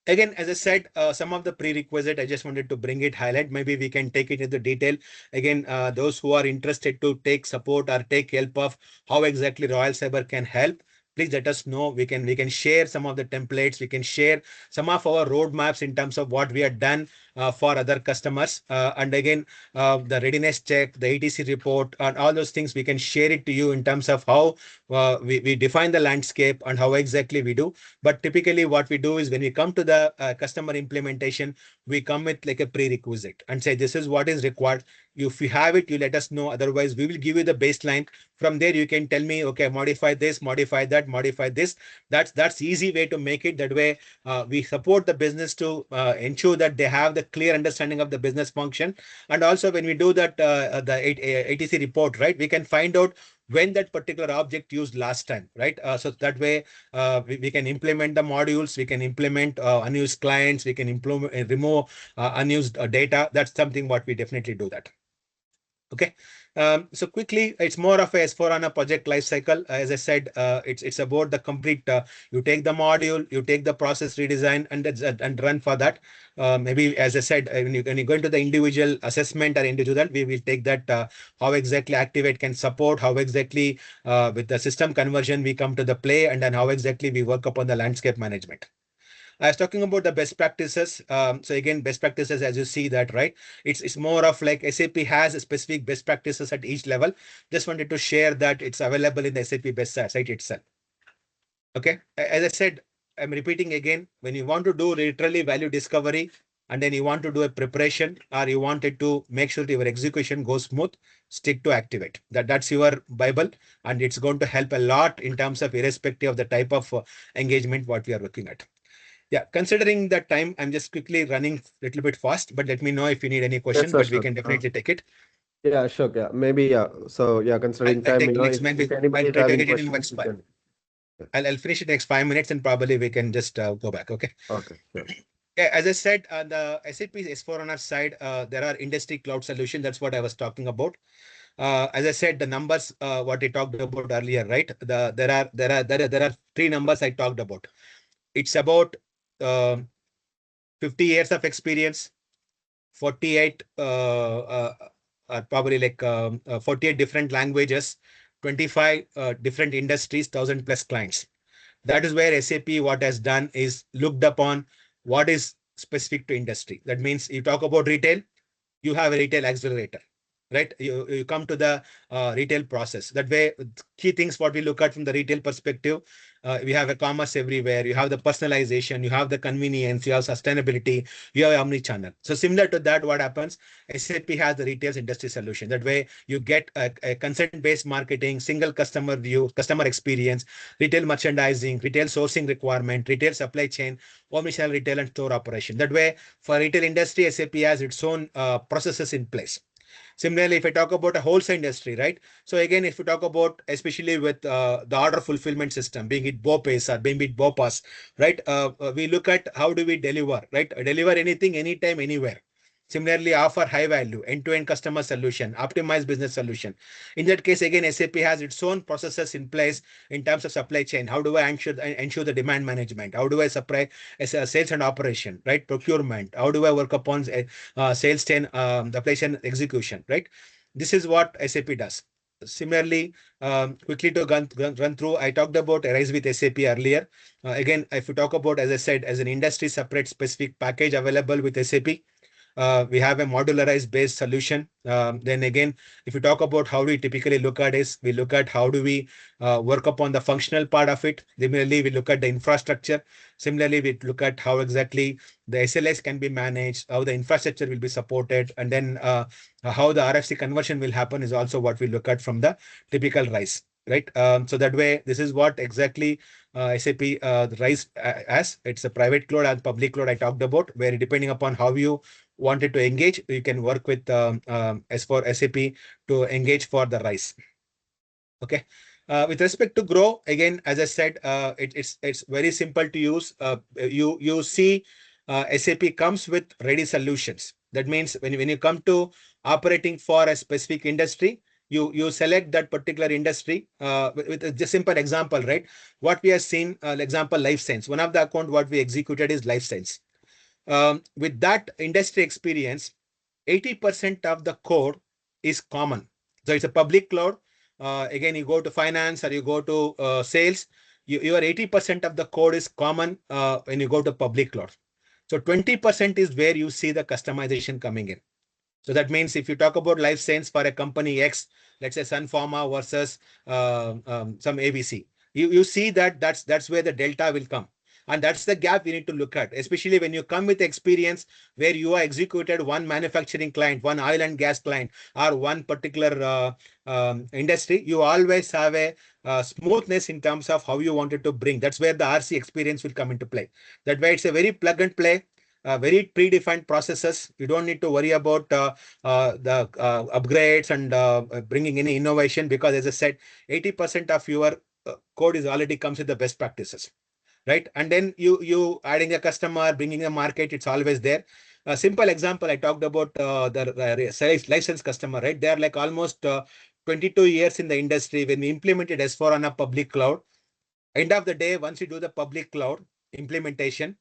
Again, as I said, some of the prerequisite, I just wanted to bring it, highlight. Maybe we can take it into detail. Again, those who are interested to take support or take help of how exactly Royal Sabre can help, please let us know. We can share some of the templates. We can share some of our roadmaps in terms of what we have done for other customers. And again, the readiness check, the ETC report, and all those things, we can share it to you in terms of how we define the landscape and how exactly we do. But typically what we do is when we come to the customer implementation, we come with like a prerequisite and say, this is what is required. If you have it, you let us know. Otherwise, we will give you the baseline. From there, you can tell me, okay, modify this, modify that, modify this. That's easy way to make it. That way, we support the business to ensure that they have the clear understanding of the business function. And also when we do that, the ATC report, right, we can find out when that particular object used last time, right? So that way we can implement the modules, we can implement unused clients, we can implement remove unused data. That's something what we definitely do that. Okay. So quickly, it's more of a S4HANA project life cycle. As I said, it's about the complete. You take the module, you take the process redesign, and run for that. Maybe as I said, when you go into the individual assessment or individual, we will take that how exactly Activate can support, how exactly with the system conversion we come to the play, and then how exactly we work upon the landscape management. I was talking about the best practices. So again, best practices, as you see that, right? It's more of like SAP has specific best practices at each level. Just wanted to share that it's available in the SAP best site itself. Okay. As I said, I'm repeating again, when you want to do literally value discovery, and then you want to do a preparation, or you wanted to make sure that your execution goes smooth, stick to Activate. That's your Bible, and it's going to help a lot in terms of irrespective of the type of engagement what we are looking at. Yeah, considering that time, I'm just quickly running a little bit fast, but let me know if you need any Yes, question, sir, but we sure. can definitely take it. Yeah, sure. Yeah, maybe. Yeah. So yeah, considering I'll time, take next, if maybe anybody I'll is try to having get it in questions, next you five. can. Yeah. I'll finish it next 5 minutes and probably we can just go back. Okay. Okay. Sure. Yeah, as I said, on the SAP S4HANA side, there are industry cloud solutions. That's what I was talking about. As I said, the numbers, what I talked about earlier, right? There are three numbers I talked about. It's about uh, 50 years of experience, 48 probably like 48 different languages, 25 different industries, 1,000 plus clients. That is where SAP what has done is looked upon what is specific to industry. That means you talk about retail, you have a retail accelerator, right? You come to the retail process. That way, key things what we look at from the retail perspective, we have a commerce everywhere. You have the personalization, you have the convenience, you have sustainability, you have omni-channel. So similar to that, what happens? SAP has the retail industry solution. That way, you get a consent-based marketing, single customer view, customer experience, retail merchandising, retail sourcing requirement, retail supply chain, omnichannel retail and store operation. That way, for retail industry, SAP has its own processes in place. Similarly, if I talk about a wholesale industry, right? So again, if you talk about, especially with the order fulfillment system, being it BOPAS or being it BOPAS, right? We look at how do we deliver, right? Deliver anything, anytime, anywhere. Similarly, offer high value, end-to-end customer solution, optimized business solution. In that case, again, SAP has its own processes in place in terms of supply chain. How do I ensure the demand management? How do I supply as a sales and operation, right? Procurement. How do I work upon sales chain, the place and execution, right? This is what SAP does. Similarly, quickly to run through, I talked about Arise with SAP earlier. Again, if you talk about, as I said, as an industry separate specific package available with SAP, we have a modularized based solution. Then again, if you talk about how we typically look at is, we look at how do we work upon the functional part of it. Similarly, we look at the infrastructure. Similarly, we look at how exactly the SLS can be managed, how the infrastructure will be supported, and then how the RFC conversion will happen is also what we look at from the typical RISE. Right. So that way, this is what exactly SAP RISE as it's a private cloud and public cloud I talked about, where depending upon how you wanted to engage, you can work with as for SAP to engage for the RISE. Okay. With respect to Grow, again, as I said, it's very simple to use. You see, SAP comes with ready solutions. That means when you come to operating for a specific industry, you select that particular industry with a just simple example, right? What we have seen, example, life science. One of the account what we executed is life science. With that industry experience, 80% of the code is common. So it's a public cloud. Again, you go to finance or you go to sales, your 80% of the code is common when you go to public cloud. So 20% is where you see the customization coming in. So that means if you talk about life science for a company X, let's say Sun Pharma versus some ABC, you see that that's where the delta will come. And that's the gap we need to look at, especially when you come with experience where you are executed one manufacturing client, one oil and gas client, or one particular industry. You always have a smoothness in terms of how you wanted to bring. That's where the RC experience will come into play. That way, it's a very plug and play. Very predefined processes. You don't need to worry about the upgrades and bringing any innovation, because as I said, 80% of your code is already comes with the best practices, right? And then you adding a customer, bringing a market, it's always there. A simple example, I talked about the license customer, right? They are like almost 22 years in the industry. When we implemented S4 on a public cloud, end of the day, once you do the public cloud implementation,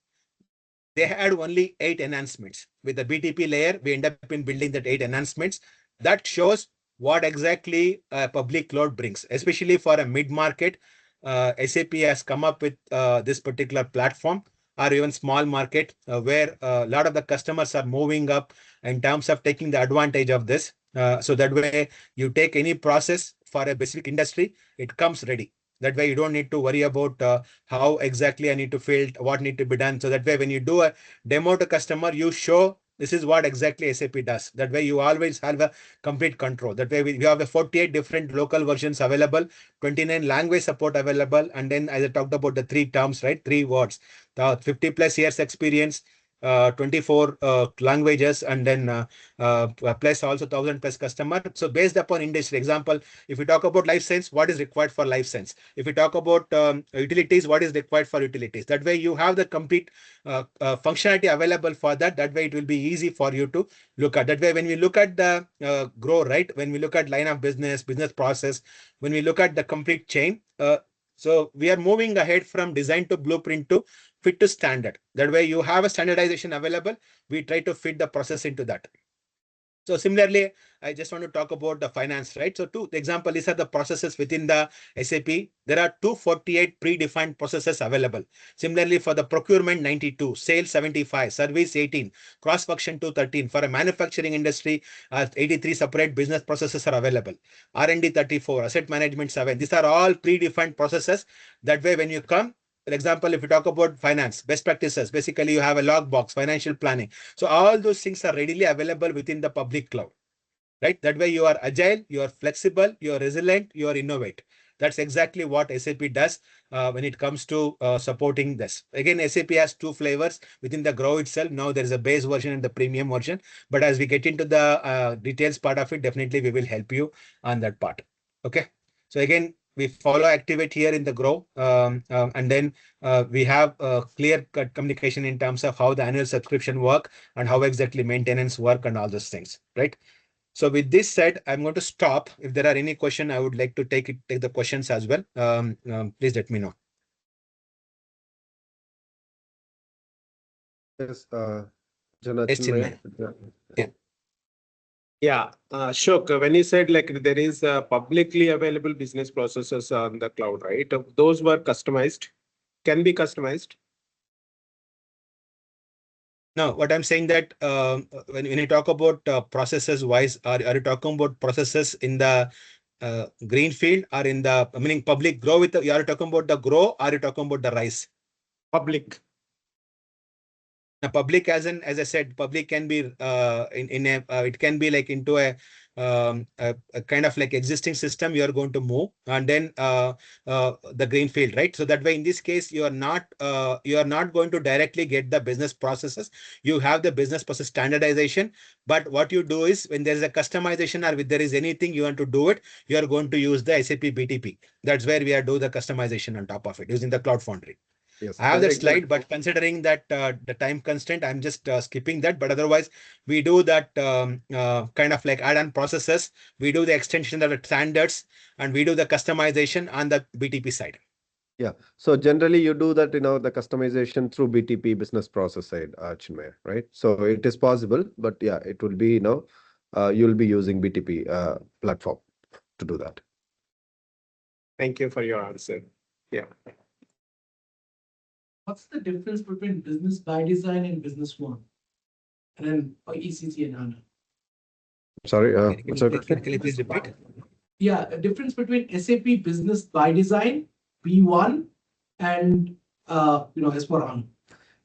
they had only 8 enhancements. With the BTP layer, we end up in building that 8 enhancements. That shows what exactly public cloud brings, especially for a mid-market. SAP has come up with this particular platform, or even small market, where a lot of the customers are moving up in terms of taking the advantage of this. So that way, you take any process for a specific industry, it comes ready. That way, you don't need to worry about how exactly I need to fill, what need to be done. So that way, when you do a demo to customer, you show this is what exactly SAP does. That way, you always have a complete control. That way, we have the 48 different local versions available, 29 language support available. And then as I talked about the 3 terms, right? 3 words, the 50 plus years experience, 24 languages, and then plus also 1,000 plus customer. So based upon industry, example, if we talk about life science, what is required for life science? If we talk about utilities, what is required for utilities? That way you have the complete functionality available for that. That way it will be easy for you to look at. That way when we look at the grow, right? When we look at line of business, business process, when we look at the complete chain, so we are moving ahead from design to blueprint to fit to standard. That way you have a standardization available. We try to fit the process into that. So similarly, I just want to talk about the finance, right? So the example, these are the processes within the SAP. There are 248 predefined processes available. Similarly, for the procurement, 92, sales, 75, service, 18, cross-function, 213. For a manufacturing industry, 83 separate business processes are available. R&D, 34, asset management, 7. These are all predefined processes. That way, when you come, for example, if you talk about finance, best practices, basically you have a log box, financial planning. So all those things are readily available within the public cloud, right? That way you are agile, you are flexible, you are resilient, you are innovate. That's exactly what SAP does when it comes to supporting this. Again, SAP has 2 flavors within the Grow itself. Now there is a base version and the premium version. But as we get into the details part of it, definitely we will help you on that part. Okay. So again, we follow Activate here in the Grow, and then we have clear cut communication in terms of how the annual subscription work and how exactly maintenance work and all those things, right? So with this said, I'm going to stop. If there are any question, I would like to take the questions as well. Please let me know. Yes, Yes, Chinmay. Yeah. Yeah, Ashok, when you said like there is publicly available business processes on the cloud, right? Those were customized, can be customized. No, what I'm saying that when you talk about processes wise, are you talking about processes in the Greenfield or in the, meaning public Grow with, you are talking about the Grow, or are you talking about the Rise? Public. Now, public, as I said, public can be in a it can be like into a kind of like existing system you are going to move, and then the Greenfield, right? So that way, in this case, you are not going to directly get the business processes. You have the business process standardization, but what you do is when there is a customization or if there is anything you want to do it, you are going to use the SAP BTP. That's where we are doing the customization on top of it using the Cloud Foundry. Yes, I have that slide, but considering that the time constraint, I'm just skipping that. But otherwise, we do that kind of like add-on processes. We do the extension of the standards, and we do the customization on the BTP side. Yeah. So generally you do that, the customization through BTP business process side, Chinmay, right? So it is possible, but yeah, it will be, you'll be using BTP platform to do that. Thank you for your answer. Yeah. What's the difference between business by design and business one? And then ECC and HANA? Sorry, Can you please repeat? Yeah, a difference between SAP business by design, B1, and S4HANA.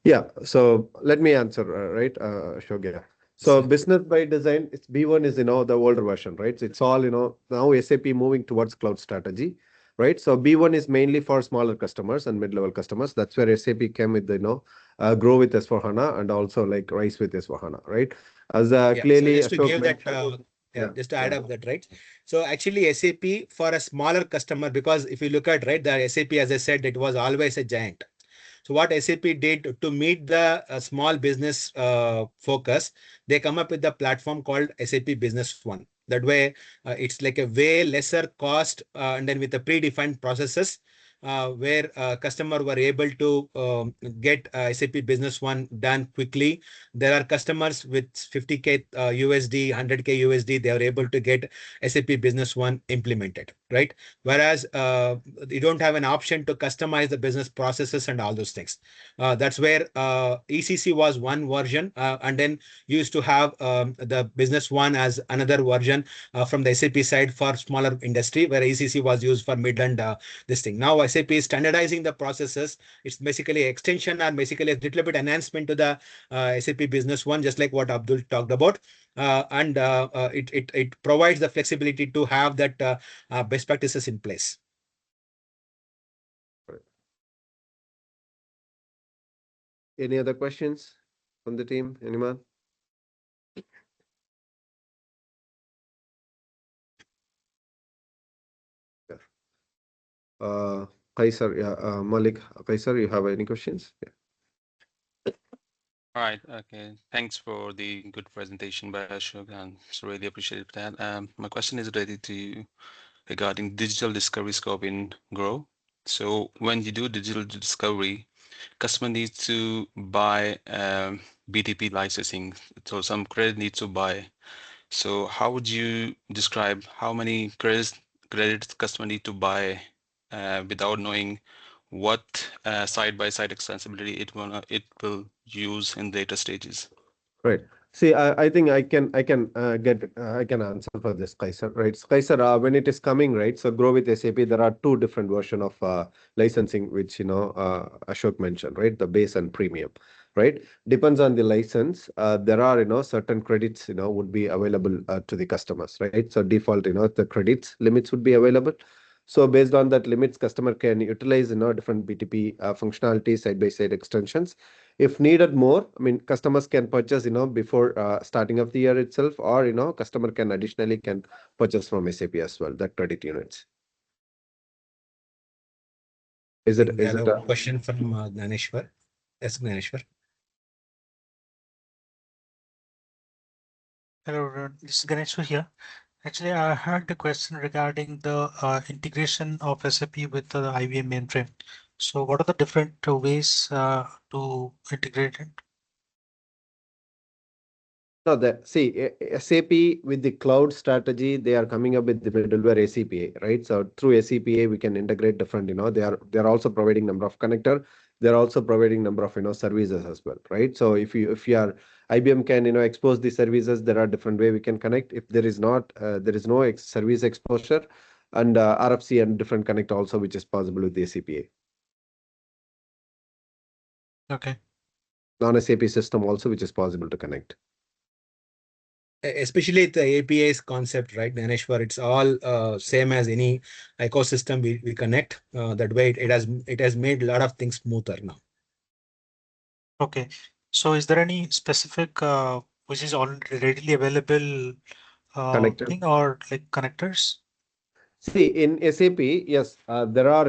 Yeah, so let me answer, right, Ashok, yeah. So business by design, it's B1 is, the older version, right? So it's all, now SAP moving towards cloud strategy, right? So B1 is mainly for smaller customers and mid-level customers. That's where SAP came with, Grow with S4HANA and also like Rise with S4HANA, right? As clearly so just to give that, just to add yeah. up that, right? So actually SAP for a smaller customer, because if you look at, right, the SAP, as I said, it was always a giant. So what SAP did to meet the small business focus, they come up with the platform called SAP Business One. That way, it's like a way lesser cost and then with the predefined processes where customer were able to get SAP Business One done quickly. There are customers with 50K USD, 100K USD, they are able to get SAP Business One implemented, right? Whereas you don't have an option to customize the business processes and all those things. That's where ECC was one version, and then you used to have the Business One as another version from the SAP side for smaller industry, where ECC was used for mid and this thing. Now SAP is standardizing the processes. It's basically extension and basically a little bit enhancement to the SAP Business One, just like what Abdul talked about. It provides the flexibility to have that best practices in place. Any other questions from the team? Anyone? Kaisar, Malik, Kaisar, you have any questions? Yeah. All right. Okay. Thanks for the good presentation by Ashok, and so really appreciate that. My question is related to regarding digital discovery scope in Grow. So when you do digital discovery, customer needs to buy BTP licensing. So some credit needs to buy. So how would you describe how many credits customer need to buy without knowing what side-by-side extensibility it will use in later stages? Right. See, I think I can answer for this, Kaisar. Right. So, Kaisar, when it is coming, right? So Grow with SAP, there are two different version of licensing, which Ashok mentioned, right? The base and premium, right? Depends on the license. There are certain credits would be available to the customers, right? So default the credits limits would be available. So based on that limits, customer can utilize different BTP functionalities, side-by-side extensions. If needed more, I mean, customers can purchase before starting of the year itself, or customer can additionally purchase from SAP as well, that credit units. Is it a question from Dhaneshwar? Yes, Dhaneshwar. Hello, this is Ganeshwar here. Actually, I had a question regarding the integration of SAP with the IBM mainframe. So what are the different ways to integrate it? No, see, SAP with the cloud strategy, they are coming up with the middleware ACPA, right? So through ACPA, we can integrate different, they are also providing number of connector. They're also providing number of, services as well, right? So if you are, IBM can, expose the services, there are different way we can connect. If there is no service exposure, and RFC and different connect also, which is possible with the ACPA. Okay. Non-SAP system also, which is possible to connect. Especially the APIs concept, right, Dhaneshwar, it's all same as any ecosystem we connect. That way it has made a lot of things smoother now. Okay. So is there any specific which is already readily available Connector. thing or like connectors? See, in SAP, yes, there are,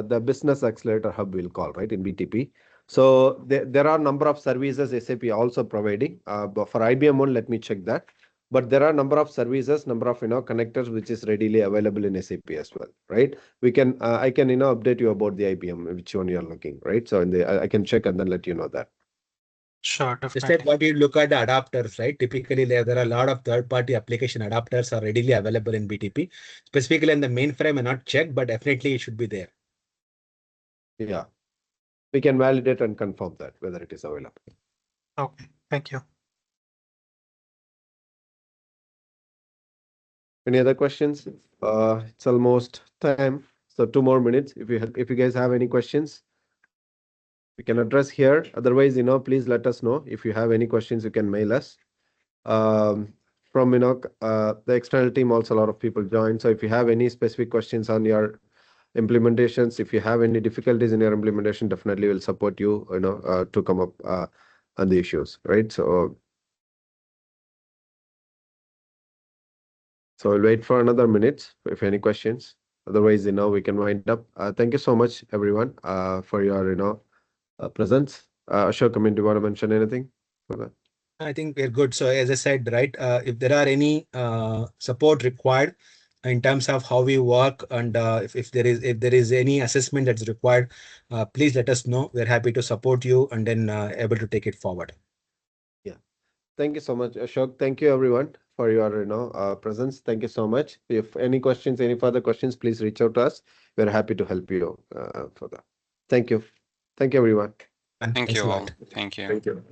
the business accelerator hub we'll call, right, in BTP. So there are number of services SAP also providing. But for IBM one, let me check that. But there are number of services, number of, connectors, which is readily available in SAP as well, right? We can, I can, update you about the IBM, which one you're looking, right? So I can check and then let you know that. Sure, Just like definitely. what you look at the adapters, right? Typically, there are a lot of third-party application adapters are readily available in BTP. Specifically in the mainframe, I not checked, but definitely it should be there. Yeah. We can validate and confirm that whether it is available. Okay, thank you. Any other questions? It's almost time. So 2 more minutes. If you guys have any questions, we can address here. Otherwise, please let us know. If you have any questions, you can mail us. From the external team, also a lot of people joined. So if you have any specific questions on your implementations, if you have any difficulties in your implementation, definitely will support you, to come up on the issues, right? So we'll wait for another minute if any questions. Otherwise, we can wind up. Thank you so much, everyone, for your, presence. Ashok, I mean, do you want to mention anything for that? I think we're good. So as I said, right, if there are any support required in terms of how we work, and if there is any assessment that's required, please let us know. We're happy to support you and then able to take it forward. Thank you so much, Ashok. Thank you everyone for your presence. Thank you so much. If any questions, any further questions, please reach out to us. We're happy to help you for that. Thank you. Thank you everyone. Thank Thanks you a all. lot. Thank you. Thank you.